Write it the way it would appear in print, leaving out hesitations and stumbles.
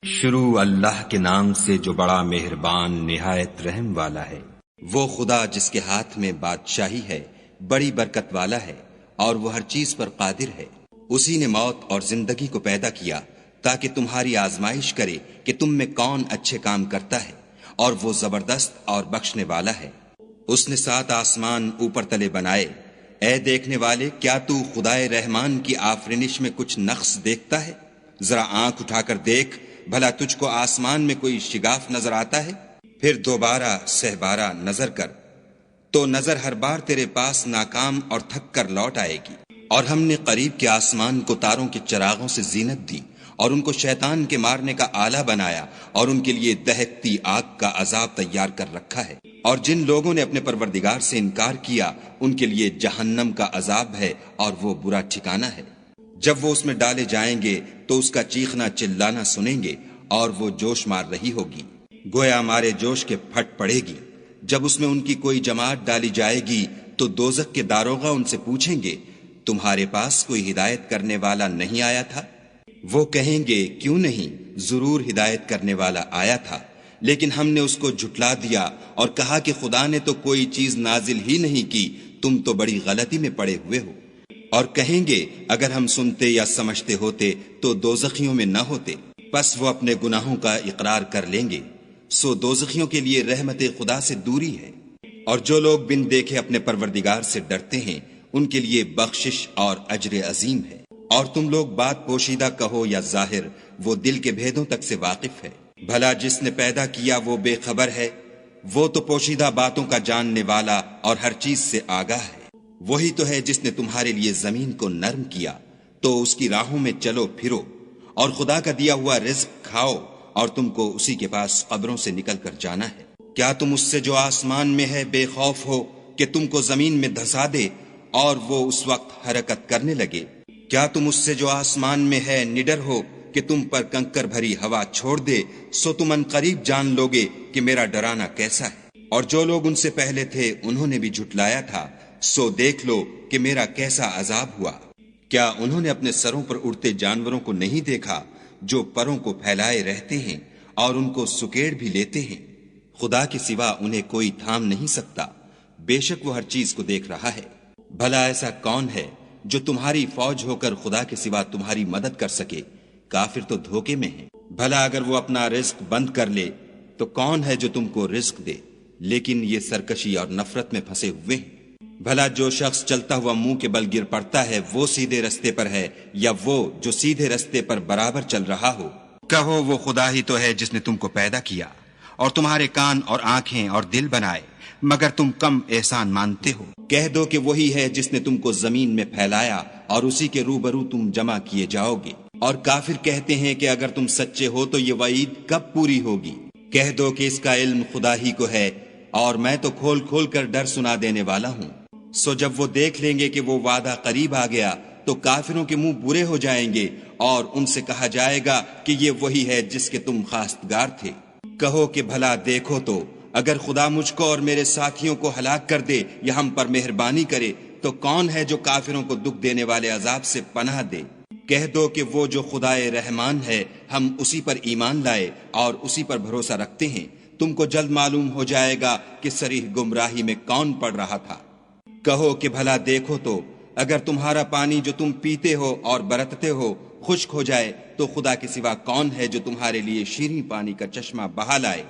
شروع اللہ کے نام سے جو بڑا مہربان نہایت رحم والا ہے۔ وہ خدا جس کے ہاتھ میں بادشاہی ہے، بڑی برکت والا ہے اور وہ ہر چیز پر قادر ہے۔ اسی نے موت اور زندگی کو پیدا کیا تاکہ تمہاری آزمائش کرے کہ تم میں کون اچھے کام کرتا ہے، اور وہ زبردست اور بخشنے والا ہے۔ اس نے 7 آسمان اوپر تلے بنائے۔ اے دیکھنے والے، کیا تو خدائے رحمان کی آفرینش میں کچھ نقص دیکھتا ہے؟ ذرا آنکھ اٹھا کر دیکھ، بھلا تجھ کو آسمان میں کوئی شگاف نظر آتا ہے؟ پھر دوبارہ سہبارہ نظر کر تو نظر ہر بار تیرے پاس ناکام اور تھک کر لوٹ آئے گی۔ اور ہم نے قریب کے آسمان کو تاروں کے چراغوں سے زینت دی، اور ان کو شیطان کے مارنے کا آلہ بنایا، اور ان کے لیے دہکتی آگ کا عذاب تیار کر رکھا ہے۔ اور جن لوگوں نے اپنے پروردگار سے انکار کیا، ان کے لیے جہنم کا عذاب ہے، اور وہ برا ٹھکانہ ہے۔ جب وہ اس میں ڈالے جائیں گے تو اس کا چیخنا چلانا سنیں گے، اور وہ جوش مار رہی ہوگی، گویا مارے جوش کے پھٹ پڑے گی۔ جب اس میں ان کی کوئی جماعت ڈالی جائے گی تو دوزخ کے داروغہ ان سے پوچھیں گے، تمہارے پاس کوئی ہدایت کرنے والا نہیں آیا تھا؟ وہ کہیں گے، کیوں نہیں، ضرور ہدایت کرنے والا آیا تھا، لیکن ہم نے اس کو جھٹلا دیا اور کہا کہ خدا نے تو کوئی چیز نازل ہی نہیں کی، تم تو بڑی غلطی میں پڑے ہوئے ہو۔ اور کہیں گے، اگر ہم سنتے یا سمجھتے ہوتے تو دوزخیوں میں نہ ہوتے۔ پس وہ اپنے گناہوں کا اقرار کر لیں گے، سو دوزخیوں کے لیے رحمت خدا سے دوری ہے۔ اور جو لوگ بن دیکھے اپنے پروردگار سے ڈرتے ہیں، ان کے لیے بخشش اور اجر عظیم ہے۔ اور تم لوگ بات پوشیدہ کہو یا ظاہر، وہ دل کے بھیدوں تک سے واقف ہے۔ بھلا جس نے پیدا کیا وہ بے خبر ہے؟ وہ تو پوشیدہ باتوں کا جاننے والا اور ہر چیز سے آگاہ ہے۔ وہی تو ہے جس نے تمہارے لیے زمین کو نرم کیا، تو اس کی راہوں میں چلو پھرو، اور خدا کا دیا ہوا رزق کھاؤ، اور تم کو اسی کے پاس قبروں سے نکل کر جانا ہے۔ کیا تم اس سے جو آسمان میں ہے بے خوف ہو کہ تم کو زمین میں دھسا دے اور وہ اس وقت حرکت کرنے لگے؟ کیا تم اس سے جو آسمان میں ہے نڈر ہو کہ تم پر کنکر بھری ہوا چھوڑ دے؟ سو تم ان قریب جان لوگے کہ میرا ڈرانا کیسا ہے۔ اور جو لوگ ان سے پہلے تھے انہوں نے بھی جھٹلایا تھا، سو دیکھ لو کہ میرا کیسا عذاب ہوا۔ کیا انہوں نے اپنے سروں پر اڑتے جانوروں کو نہیں دیکھا جو پروں کو پھیلائے رہتے ہیں اور ان کو سکیڑ بھی لیتے ہیں؟ خدا کے سوا انہیں کوئی تھام نہیں سکتا، بے شک وہ ہر چیز کو دیکھ رہا ہے۔ بھلا ایسا کون ہے جو تمہاری فوج ہو کر خدا کے سوا تمہاری مدد کر سکے؟ کافر تو دھوکے میں ہیں۔ بھلا اگر وہ اپنا رزق بند کر لے تو کون ہے جو تم کو رزق دے؟ لیکن یہ سرکشی اور نفرت میں پھنسے ہوئے ہیں۔ بھلا جو شخص چلتا ہوا منہ کے بل گر پڑتا ہے وہ سیدھے رستے پر ہے، یا وہ جو سیدھے رستے پر برابر چل رہا ہو؟ کہو، وہ خدا ہی تو ہے جس نے تم کو پیدا کیا اور تمہارے کان اور آنکھیں اور دل بنائے، مگر تم کم احسان مانتے ہو۔ کہہ دو کہ وہی ہے جس نے تم کو زمین میں پھیلایا اور اسی کے روبرو تم جمع کیے جاؤ گے۔ اور کافر کہتے ہیں کہ اگر تم سچے ہو تو یہ وعید کب پوری ہوگی؟ کہہ دو کہ اس کا علم خدا ہی کو ہے، اور میں تو کھول کھول کر ڈر سنا دینے والا ہوں۔ سو جب وہ دیکھ لیں گے کہ وہ وعدہ قریب آ گیا تو کافروں کے منہ برے ہو جائیں گے، اور ان سے کہا جائے گا کہ یہ وہی ہے جس کے تم خواستگار تھے۔ کہو کہ بھلا دیکھو تو، اگر خدا مجھ کو اور میرے ساتھیوں کو ہلاک کر دے یا ہم پر مہربانی کرے تو کون ہے جو کافروں کو دکھ دینے والے عذاب سے پناہ دے؟ کہہ دو کہ وہ جو خدائے رحمان ہے، ہم اسی پر ایمان لائے اور اسی پر بھروسہ رکھتے ہیں۔ تم کو جلد معلوم ہو جائے گا کہ صریح گمراہی میں کون پڑ رہا تھا۔ کہو کہ بھلا دیکھو تو، اگر تمہارا پانی جو تم پیتے ہو اور برتتے ہو خشک ہو جائے تو خدا کے سوا کون ہے جو تمہارے لیے شیریں پانی کا چشمہ بہا لائے؟